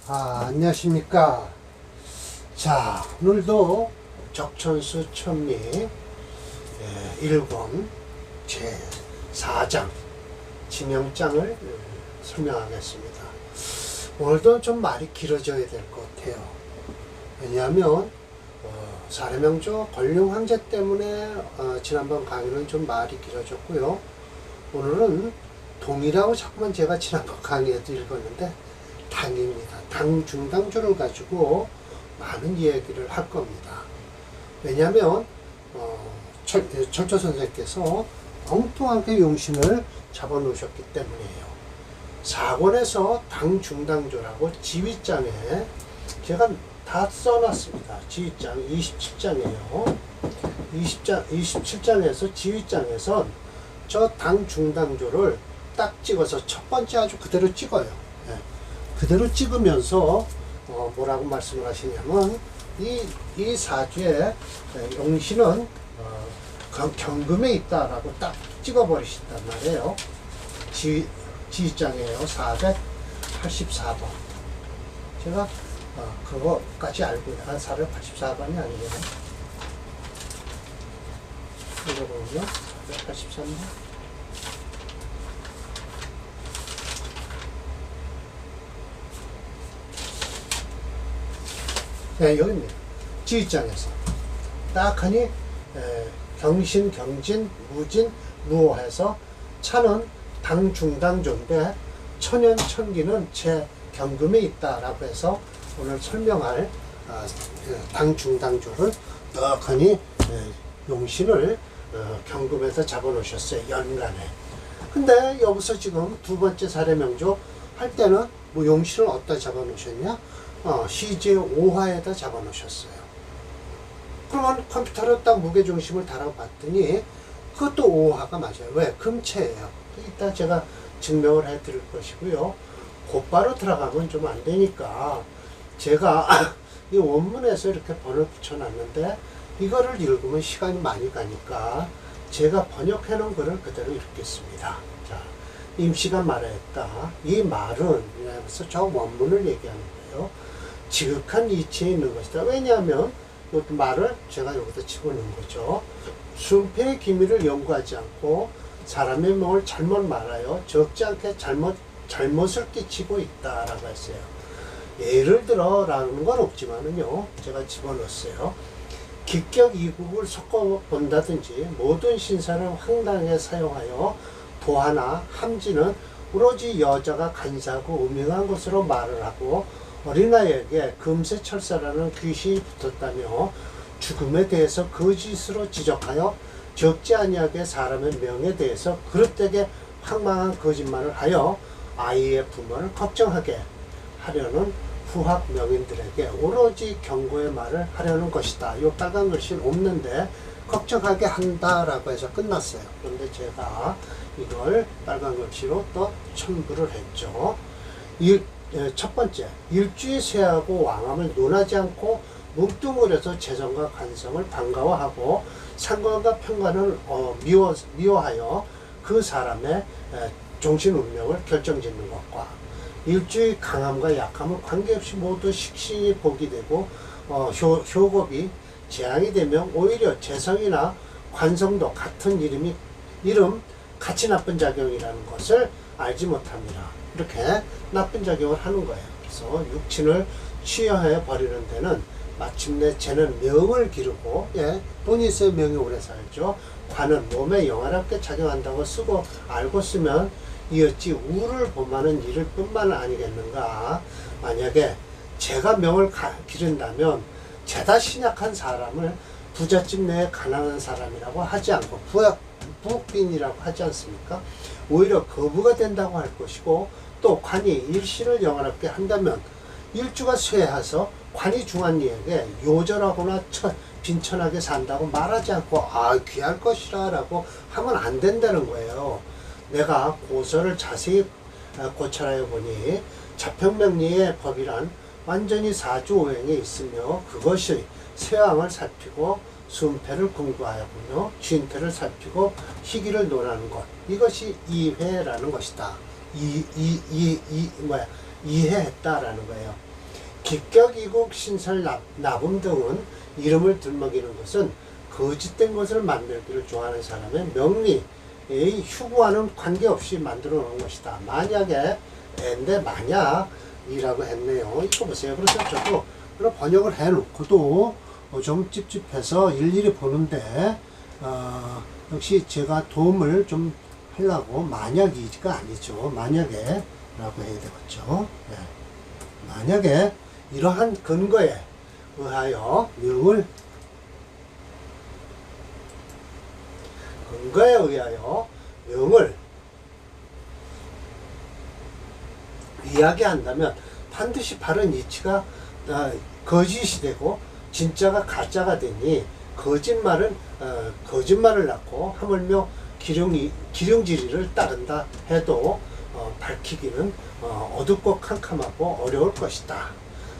안녕하십니까. 자, 오늘도 적천수 천리 1권 제4장 지명장을 설명하겠습니다. 오늘도 좀 말이 길어져야 될 것 같아요. 왜냐하면 사례명조 권룡 황제 때문에 지난번 강의는 좀 말이 길어졌고요. 오늘은 동이라고 자꾸만 제가 지난번 강의에도 읽었는데 당입니다. 당중당조를 가지고 많은 이야기를 할 겁니다. 왜냐하면 철조 선생께서 엉뚱하게 용신을 잡아놓으셨기 때문이에요. 4권에서 당중당조라고 지휘장에 제가 다 써놨습니다. 지휘장 27장이에요. 27장에서 지휘장에선 저 당중당조를 딱 찍어서 첫 번째 아주 그대로 찍어요. 그대로 찍으면서 뭐라고 말씀을 하시냐면 이 사주에 용신은 경금에 있다라고 딱 찍어버리신단 말이에요. 지휘장이에요. 484번. 제가 그거까지 알고 484번이 아니거든요. 이거 보면 483번. 여기입니다. 지휘장에서 딱 하니 경신, 경진, 무진, 무호해서 차는 당중당조인데 천연, 천기는 제 경금에 있다라고 해서 오늘 설명할 당중당조를 딱 하니 용신을 경금에서 잡아놓으셨어요. 연간에. 근데 여기서 지금 두 번째 사례명조 할 때는 뭐 용신을 어디다 잡아놓으셨냐? 시제 5화에다 잡아놓으셨어요. 그러면 컴퓨터로 딱 무게중심을 달아봤더니 그것도 5화가 맞아요. 왜? 금체예요. 이따 제가 증명을 해드릴 것이고요. 곧바로 들어가면 좀 안 되니까 제가 이 원문에서 이렇게 번을 붙여놨는데 이거를 읽으면 시간이 많이 가니까 제가 번역해 놓은 글을 그대로 읽겠습니다. 자, 임시가 말했다. 이 말은 그래서 저 원문을 얘기하는 거예요. 지극한 이치에 있는 것이다. 왜냐하면 이 말을 제가 여기다 집어넣은 거죠. 순패의 기미를 연구하지 않고 사람의 명을 잘못 말하여 적지 않게 잘못을 끼치고 있다라고 했어요. 예를 들어라는 건 없지만은요, 제가 집어넣었어요. 기격 이국을 섞어 본다든지 모든 신사를 황당하게 사용하여 도하나 함지는 오로지 여자가 간사하고 음흉한 것으로 말을 하고 어린아이에게 금세철사라는 귀신이 붙었다며 죽음에 대해서 거짓으로 지적하여 적지 아니하게 사람의 명에 대해서 그릇되게 황망한 거짓말을 하여 아이의 부모를 걱정하게 하려는 후학 명인들에게 오로지 경고의 말을 하려는 것이다. 이 빨간 글씨는 없는데 걱정하게 한다라고 해서 끝났어요. 그런데 제가 이걸 빨간 글씨로 또 첨부를 했죠. 첫 번째, 일주의 쇠하고 왕함을 논하지 않고 뭉뚱그려서 재성과 관성을 반가워하고 상관과 평관을 미워하여 그 사람의 종신 운명을 결정짓는 것과 일주의 강함과 약함은 관계없이 모두 식신이 복이 되고 효겁이 재앙이 되면 오히려 재성이나 관성도 같은 이름 같이 나쁜 작용이라는 것을 알지 못합니다. 이렇게 나쁜 작용을 하는 거예요. 그래서 육친을 취하해 버리는 데는 마침내 쟤는 명을 기르고, 돈이 있어야 명이 오래 살죠. 관은 몸에 영화롭게 작용한다고 쓰고 알고 쓰면 이었지 우를 범하는 일을 뿐만 아니겠는가. 만약에 제가 명을 기른다면 죄다 신약한 사람을 부잣집 내에 가난한 사람이라고 하지 않고 부옥빈이라고 하지 않습니까? 오히려 거부가 된다고 할 것이고, 또 관이 일신을 영화롭게 한다면 일주가 쇠해서 관이 중한 이에게 요절하거나 빈천하게 산다고 말하지 않고 귀할 것이라 라고 하면 안 된다는 거예요. 내가 고서를 자세히 고찰하여 보니 자평명리의 법이란 완전히 사주오행에 있으며 그것이 세왕을 살피고 순패를 공부하였으며 쥔패를 살피고 희기를 논하는 것, 이것이 이회라는 것이다. 이해했다라는 거예요. 기격, 이국, 신설, 나붐 등은 이름을 들먹이는 것은 거짓된 것을 만들기를 좋아하는 사람의 명리의 휴구와는 관계없이 만들어 놓은 것이다. 만약에 근데 만약이라고 했네요. 이거 보세요. 그래서 저도 그런 번역을 해 놓고도 좀 찝찝해서 일일이 보는데 역시 제가 도움을 좀 하려고 만약이가 아니죠. 만약에 라고 해야 되겠죠. 네. 만약에 이러한 근거에 의하여 명을 이야기한다면 반드시 바른 이치가 거짓이 되고 진짜가 가짜가 되니 거짓말은 거짓말을 낳고 하물며 기륭지리를 따른다 해도 밝히기는 어둡고 캄캄하고 어려울 것이다.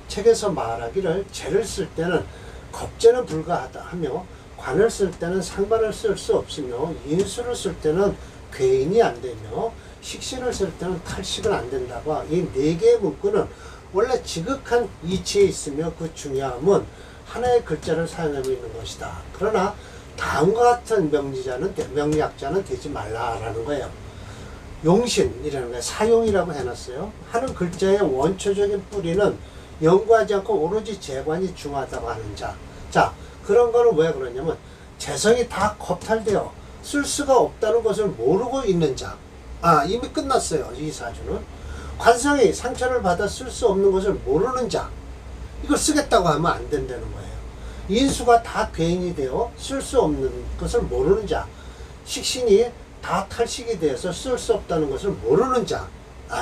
책에서 말하기를 재를 쓸 때는 겁재는 불가하다 하며 관을 쓸 때는 상관을 쓸 수 없으며 인수를 쓸 때는 괴인이 안 되며 식신을 쓸 때는 탈식은 안 된다고 이 네 개의 문구는 원래 지극한 이치에 있으며 그 중요함은 하나의 글자를 사용하고 있는 것이다. 그러나 다음과 같은 명리학자는 되지 말라라는 거예요. 용신이라는 거예요. 사용이라고 해놨어요. 하는 글자의 원초적인 뿌리는 연구하지 않고 오로지 재관이 중하다고 하는 자. 자, 그런 거는 왜 그러냐면 재성이 다 겁탈되어 쓸 수가 없다는 것을 모르고 있는 자. 이미 끝났어요. 이 사주는. 관성이 상처를 받아 쓸 수 없는 것을 모르는 자. 이걸 쓰겠다고 하면 안 된다는 거예요. 인수가 다 괴인이 되어 쓸 수 없는 것을 모르는 자. 식신이 다 탈식이 되어서 쓸 수 없다는 것을 모르는 자.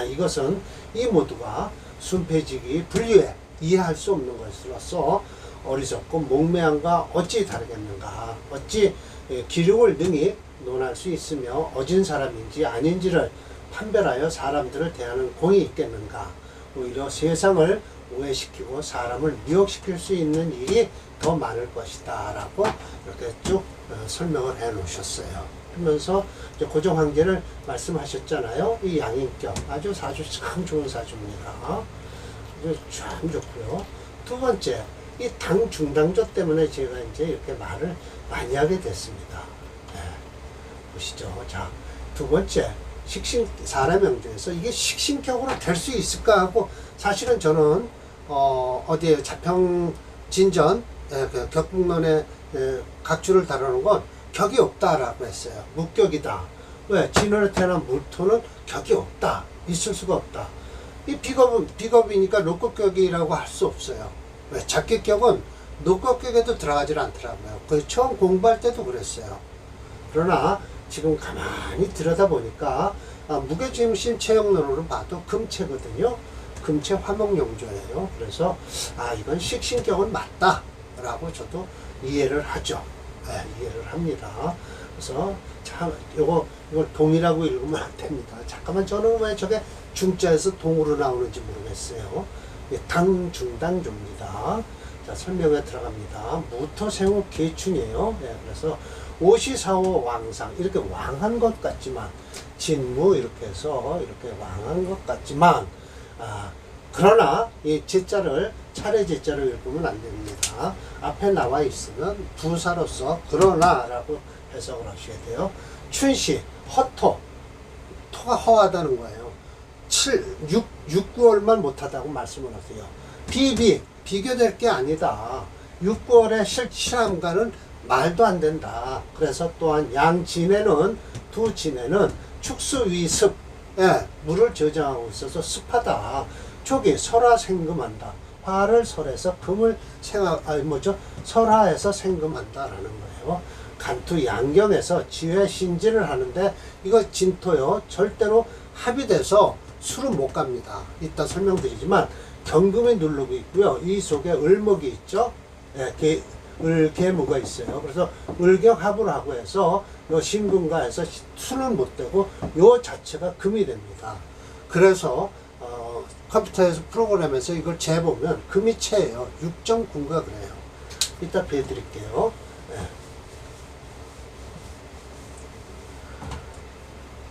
이것은 이 모두가 순폐지기 분류에 이해할 수 없는 것으로서 어리석고 목매함과 어찌 다르겠는가. 어찌 기륭을 능히 논할 수 있으며 어진 사람인지 아닌지를 판별하여 사람들을 대하는 공이 있겠는가. 오히려 세상을 오해시키고 사람을 미혹시킬 수 있는 일이 더 많을 것이다 라고 이렇게 쭉 설명을 해 놓으셨어요. 하면서 고정관계를 말씀하셨잖아요. 이 양인격 아주 사주 참 좋은 사주입니다. 아주 참 좋고요. 두 번째, 이 당 중당조 때문에 제가 이제 이렇게 말을 많이 하게 됐습니다. 네. 보시죠. 자, 두 번째, 식신 사람 명중에서 이게 식신격으로 될 수 있을까 하고 사실은 저는 어디에 자평진전 그 격국론의 각주를 다루는 건 격이 없다라고 했어요. 무격이다. 왜? 진원에 태어난 물토는 격이 없다. 있을 수가 없다. 이 비겁이니까 녹급격이라고 할 수 없어요. 왜? 작기격은 녹급격에도 들어가질 않더라고요. 그 처음 공부할 때도 그랬어요. 그러나 지금 가만히 들여다보니까 무게중심 체형론으로 봐도 금체거든요. 금체 화목용조예요. 그래서 이건 식신격은 맞다 라고 저도 이해를 하죠. 네, 이해를 합니다. 그래서 참 이걸 동이라고 읽으면 안 됩니다. 잠깐만, 저는 왜 저게 중자에서 동으로 나오는지 모르겠어요. 당중당조입니다. 자, 설명에 들어갑니다. 무토생호 계충이에요. 네, 그래서 오시사오 왕상, 이렇게 왕한 것 같지만, 진무 이렇게 해서 이렇게 왕한 것 같지만, 그러나 이 제자를 차례 제자를 읽으면 안 됩니다. 앞에 나와 있으면 부사로서 그러나라고 해석을 하셔야 돼요. 춘시, 허토, 토가 허하다는 거예요. 6, 9월만 못하다고 말씀을 하세요. 비교될 게 아니다. 6, 9월의 실함과는 말도 안 된다. 그래서 또한 양진에는 두 진에는 축수위습, 물을 저장하고 있어서 습하다. 촉이 설화생금한다. 화를 설해서 금을 설화해서 생금한다라는 거예요. 간투 양경에서 지회 신진을 하는데 이거 진토요. 절대로 합의돼서 술은 못 갑니다. 이따 설명드리지만 경금이 누르고 있고요. 이 속에 을목이 있죠. 을계무가 있어요. 그래서 을경합을 하고 해서 요 신금과 해서 술은 못 되고 요 자체가 금이 됩니다. 그래서 컴퓨터에서 프로그램에서 이걸 재보면 금이 채예요. 6.9가 그래요. 이따 배드릴게요.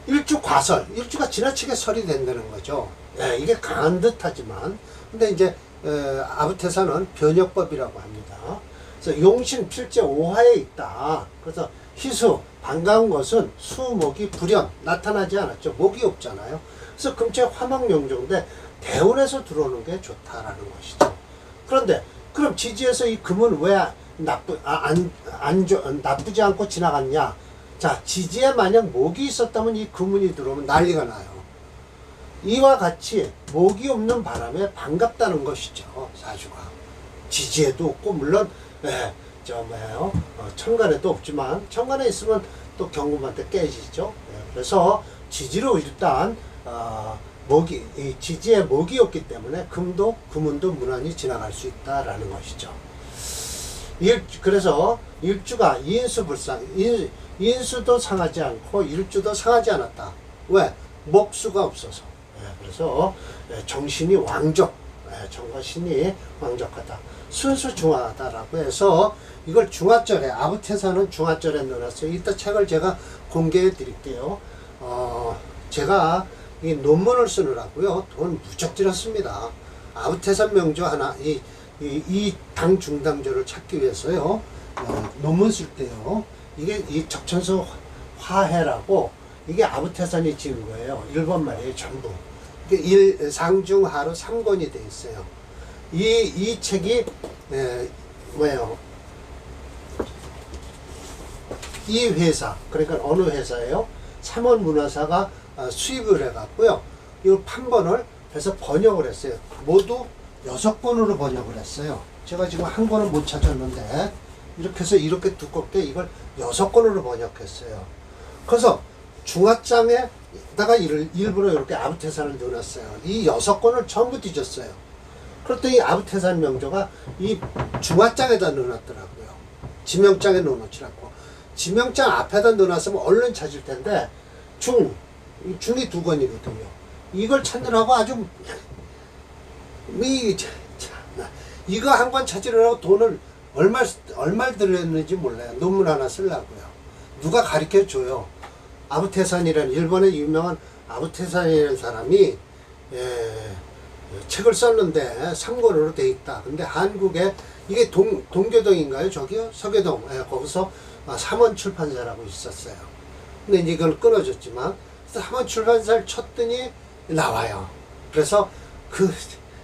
일주 과설, 일주가 지나치게 설이 된다는 거죠. 예, 이게 강한 듯하지만, 근데 이제 아부태산은 변역법이라고 합니다. 그래서 용신 필제 5화에 있다. 그래서 희수 반가운 것은 수목이 불연 나타나지 않았죠. 목이 없잖아요. 그래서 금체 화목용종인데 대운에서 들어오는 게 좋다라는 것이죠. 그런데 그럼 지지에서 이 금은 왜 나쁘지 않고 지나갔냐? 자, 지지에 만약 목이 있었다면 이 금운이 들어오면 난리가 나요. 이와 같이 목이 없는 바람에 반갑다는 것이죠. 사주가. 지지에도 없고, 물론, 천간에도 없지만, 천간에 있으면 또 경금한테 깨지죠. 그래서 지지로 일단, 이 지지에 목이 없기 때문에 금운도 무난히 지나갈 수 있다라는 것이죠. 그래서 일주가 인수불상, 인수도 상하지 않고 일주도 상하지 않았다. 왜? 목수가 없어서. 그래서 정신이 왕족, 정신이 왕족하다. 순수 중화하다라고 해서 이걸 중화절에, 아부태산은 중화절에 넣어놨어요. 이따 책을 제가 공개해 드릴게요. 제가 이 논문을 쓰느라고요, 돈 무척 들였습니다. 아부태산 명조 하나, 이 당중당조를 찾기 위해서요, 논문 쓸 때요, 이게 이 적천수 화해라고, 이게 아부태산이 지은 거예요. 일본 말이에요, 전부. 상중하로 3권이 돼 있어요. 이 책이, 뭐예요? 이 회사, 그러니까 어느 회사예요? 삼원문화사가 수입을 해갖고요, 이 판본을 해서 번역을 했어요. 모두 6권으로 번역을 했어요. 제가 지금 한 권은 못 찾았는데, 이렇게 해서 이렇게 두껍게 이걸 6권으로 번역했어요. 그래서 중화장에다가 일부러 이렇게 아부태산을 넣어놨어요. 이 6권을 전부 뒤졌어요. 그랬더니 아부태산 명조가 이 중화장에다 넣어놨더라고요. 지명장에 넣어놓지 않고. 지명장 앞에다 넣어놨으면 얼른 찾을 텐데, 중이 2권이거든요. 이걸 찾느라고 아주, 이거 한 권 찾으려고 돈을 얼마를 들였는지 몰라요. 논문 하나 쓰려고요. 누가 가르쳐 줘요. 아부태산이라는, 일본의 유명한 아부태산이라는 사람이 책을 썼는데 3권으로 돼 있다. 근데 한국에 이게 동교동인가요? 저기요? 서교동. 거기서 삼원 출판사라고 있었어요. 근데 이제 이걸 끊어졌지만 삼원 출판사를 쳤더니 나와요. 그래서 그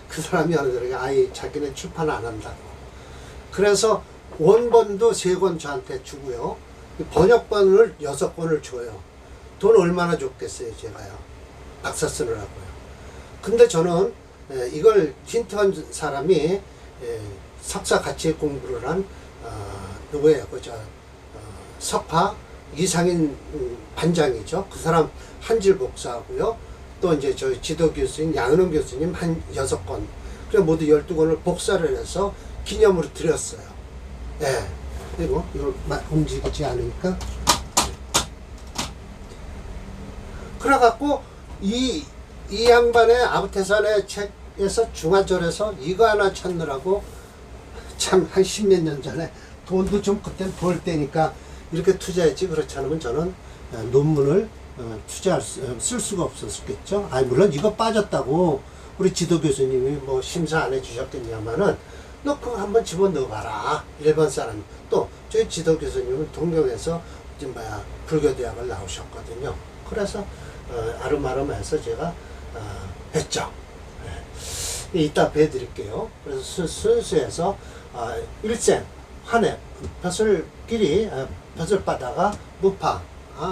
사람이 하는 아예 자기는 출판 안 한다고. 그래서 원본도 3권 저한테 주고요. 번역본을 6권을 줘요. 돈 얼마나 줬겠어요, 제가요. 박사 쓰느라고요. 근데 저는 이걸 힌트한 사람이 석사 같이 공부를 한 누구예요? 석파 이상인 반장이죠. 그 사람 한질 복사하고요. 또 이제 저희 지도 교수님 양은원 교수님 한 6권. 그래 모두 12권을 복사를 해서 기념으로 드렸어요. 그리고 이걸 움직이지 않으니까. 그래갖고 이 양반의 아부태산의 책에서 중화절에서 이거 하나 찾느라고 참 한 10몇 년 전에 돈도 좀 그땐 벌 때니까 이렇게 투자했지. 그렇지 않으면 저는 논문을 쓸 수가 없었겠죠. 물론 이거 빠졌다고 우리 지도 교수님이 뭐 심사 안 해주셨겠냐마는 너 그거 한번 집어넣어봐라. 일본 사람. 또 저희 지도 교수님은 동경에서 불교대학을 나오셨거든요. 그래서 아름아름해서 제가 했죠. 이따 배드릴게요. 그래서 순수해서 일생 한해 벼슬끼리 벼슬바다가 무파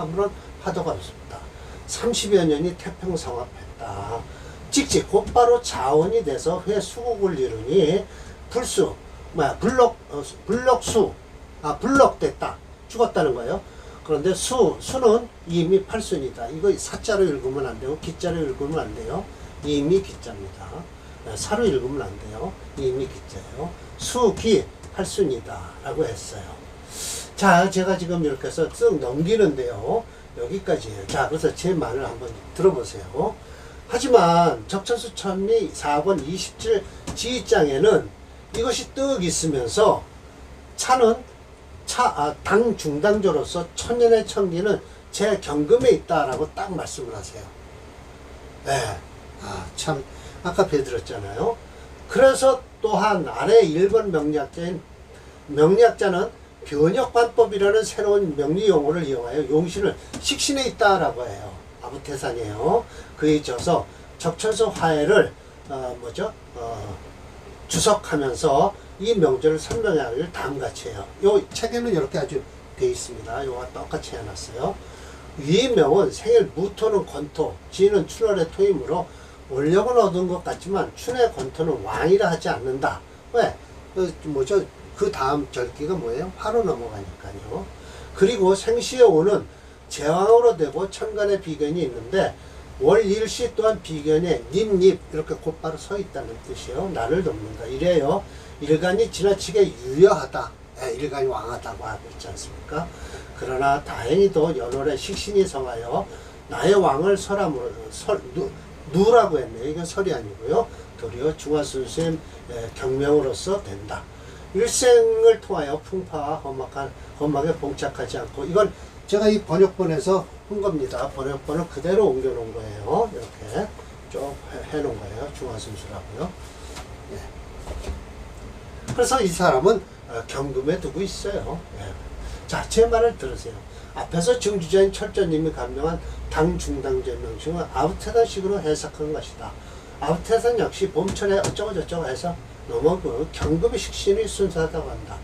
물론 파도가 없습니다. 30여 년이 태평성합했다. 찍찍 곧바로 자원이 돼서 회수국을 이루니 불록됐다. 죽었다는 거예요. 그런데 수는 이미 팔순이다. 이거 사자로 읽으면 안 되고 기자로 읽으면 안 돼요. 이미 기자입니다. 사로 읽으면 안 돼요. 이미 기자예요. 수기 팔순이다 라고 했어요. 자, 제가 지금 이렇게 해서 쓱 넘기는데요. 여기까지예요. 자, 그래서 제 말을 한번 들어보세요. 하지만 적천수 천리 4권 27 지휘장에는 이것이 떡 있으면서 당 중당조로서 천년의 천기는 제 경금에 있다라고 딱 말씀을 하세요. 참 아까 배들었잖아요. 그래서 또한 아래 1번 명리학자는 변역관법이라는 새로운 명리 용어를 이용하여 용신을 식신에 있다라고 해요. 아부태산이에요. 그에 있어서 적천서 화해를 주석하면서 이 명절을 설명하기를 다음같이 해요. 요 책에는 이렇게 아주 되어 있습니다. 요와 똑같이 해놨어요. 위 명은 생일 무토는 권토, 지는 춘월의 토이므로 원력은 얻은 것 같지만 춘의 권토는 왕이라 하지 않는다. 왜? 그 다음 절기가 뭐예요? 화로 넘어가니까요. 그리고 생시의 오는 제왕으로 되고 천간의 비견이 있는데 월일시 또한 비견에 닙 이렇게 곧바로 서 있다는 뜻이에요. 나를 돕는다. 이래요. 일간이 지나치게 유여하다. 일간이 왕하다고 하고 있지 않습니까? 그러나 다행히도 연월에 식신이 성하여 나의 왕을 설함으로 누라고 했네요. 이건 설이 아니고요. 도리어 중화순수의 경명으로서 된다. 일생을 통하여 풍파와 험하게 봉착하지 않고, 이건 제가 이 번역본에서 한 겁니다. 번역본을 그대로 옮겨놓은 거예요. 이렇게 쭉 해놓은 거예요. 중화순수라고요. 예. 그래서 이 사람은 경금에 두고 있어요. 예. 자, 제 말을 들으세요. 앞에서 증주자인 철저님이 감명한 당중당제 명칭은 아부태산식으로 해석한 것이다. 아부태산 역시 봄철에 어쩌고저쩌고 해서 넘어그 경금의 식신이 순수하다고 한다.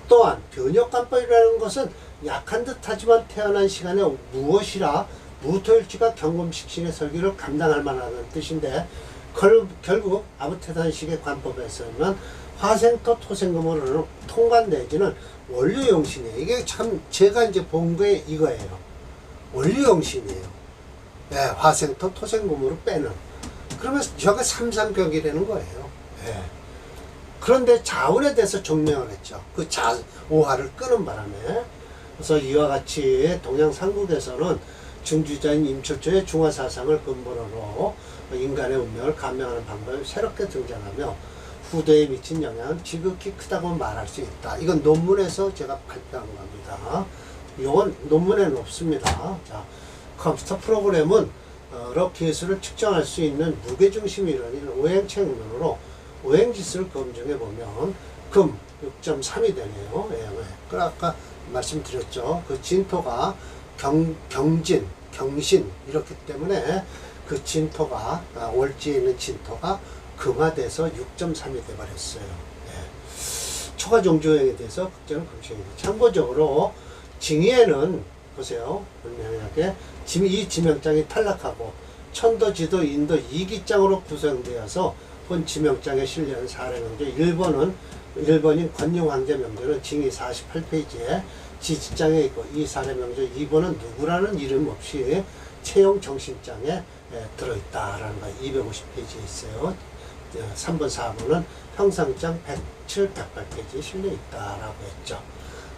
또한 변역관법이라는 것은 약한 듯하지만 태어난 시간에 무엇이라 무토일지가 경금식신의 설계를 감당할 만하다는 뜻인데, 결국 아부태산식의 관법에서는 화생토 토생금으로는 통관 내지는 원류용신이에요. 이게 참 제가 이제 본 게 이거예요. 원류용신이에요. 예, 화생토 토생금으로 빼는. 그러면 저게 삼삼격이라는 거예요. 예. 그런데 자운에 대해서 증명을 했죠. 그 오화를 끄는 바람에. 그래서 이와 같이 동양삼국에서는 증주자인 임철조의 중화사상을 근본으로 인간의 운명을 감명하는 방법이 새롭게 등장하며 후대에 미친 영향은 지극히 크다고 말할 수 있다. 이건 논문에서 제가 발표한 겁니다. 이건 논문에는 없습니다. 자, 컴퓨터 프로그램은 여러 기술을 측정할 수 있는 무게중심 이론인 오행책론으로 오행지수를 검증해 보면 금 6.3이 되네요. 예, 그 아까 말씀드렸죠. 그 진토가 경진, 경신 이렇기 때문에 그 진토가 월지에 있는 진토가 금화돼서 6.3이 돼버렸어요. 예. 초가종주오행에 대해서 극제는 금시행이다. 참고적으로 징의에는 보세요. 분명하게 이 지명장이 탈락하고 천도, 지도, 인도 2기장으로 구성되어서 본 지명장에 실려는 사례명조 1번인 권룡황제 명조는 징의 48페이지에 지지장에 있고, 이 사례명조 2번은 누구라는 이름 없이 채용 정신장에 들어있다라는 거 250페이지에 있어요. 3번, 4번은 형상장 107, 108페이지에 실려 있다라고 했죠.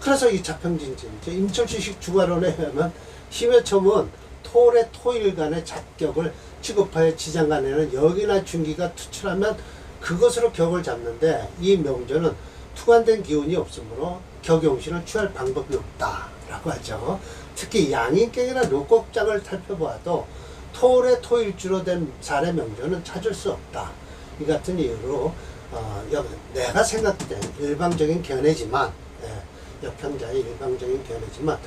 그래서 이 자평진진, 임철주식 주가론에 의하면 힘의 첨은 토의 토일 간의 잡격을 취급하여 지장 간에는 역이나 중기가 투출하면 그것으로 격을 잡는데, 이 명조는 투관된 기운이 없으므로 격용신을 취할 방법이 없다라고 하죠. 특히 양인격이나 녹곡장을 살펴보아도 토의 토일주로 된 사례 명조는 찾을 수 없다. 이 같은 이유로 내가 생각된 일방적인 견해지만, 역평자의 일방적인 견해지만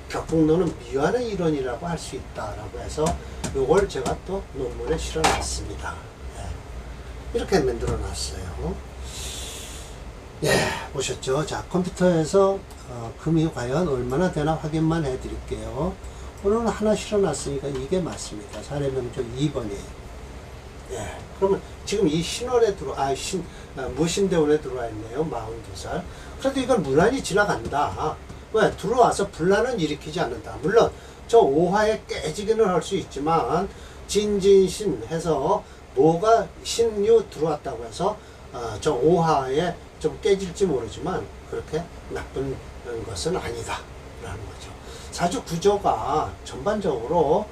격국론은 미완의 이론이라고 할 수 있다라고 해서 요걸 제가 또 논문에 실어놨습니다. 이렇게 만들어 놨어요. 예, 보셨죠? 자, 컴퓨터에서 금이 과연 얼마나 되나 확인만 해 드릴게요. 오늘은 하나 실어놨으니까 이게 맞습니다. 사례명조 2번이에요. 예, 그러면 지금 이 신월에 무신대원에 들어와 있네요. 42살. 그래도 이건 무난히 지나간다. 왜? 들어와서 분란은 일으키지 않는다. 물론 저 오화에 깨지기는 할 수 있지만 진진신 해서 뭐가 신유 들어왔다고 해서 저 오화에 좀 깨질지 모르지만 그렇게 나쁜 것은 아니다 라는 거죠. 사주 구조가 전반적으로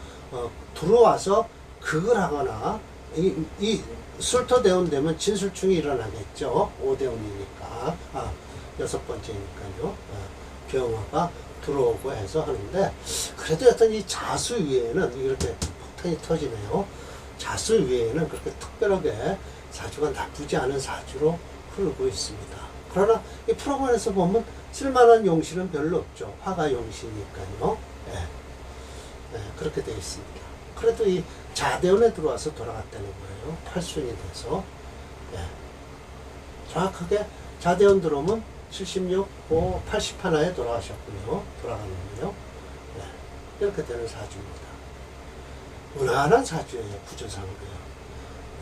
들어와서 극을 하거나 이 술토대운 되면 진술충이 일어나겠죠. 5대운이니까 6번째니까요. 병화가 들어오고 해서 하는데, 그래도 어떤 이 자수 위에는 이렇게 폭탄이 터지네요. 자수 위에는 그렇게 특별하게 사주가 나쁘지 않은 사주로 흐르고 있습니다. 그러나 이 프로그램에서 보면 쓸만한 용신은 별로 없죠. 화가 용신이니까요. 예. 예, 그렇게 되어 있습니다. 그래도 이 자대원에 들어와서 돌아갔다는 거예요. 8순이 돼서. 예. 정확하게 자대원 들어오면 76, 80 하나에 돌아가셨군요. 돌아가는군요. 예. 이렇게 되는 사주입니다. 무난한 사주예요. 구조상으로요.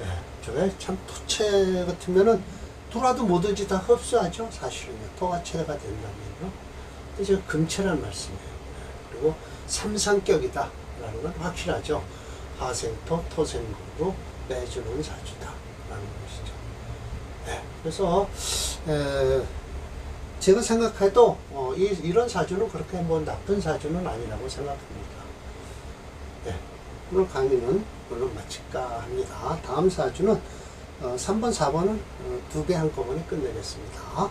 예. 저게 참 토체 같으면은 돌아도 뭐든지 다 흡수하죠. 사실은요. 토가 체가 된다면요. 근데 지금 금체란 말씀이에요. 예. 그리고 삼상격이다 라는 건 확실하죠. 화생토, 토생금으로 빼주는 사주다 라는 것이죠. 네, 그래서 제가 생각해도 이런 사주는 그렇게 뭐 나쁜 사주는 아니라고 생각합니다. 네, 오늘 강의는 물론 마칠까 합니다. 다음 사주는 3번, 4번은 두 개 한꺼번에 끝내겠습니다.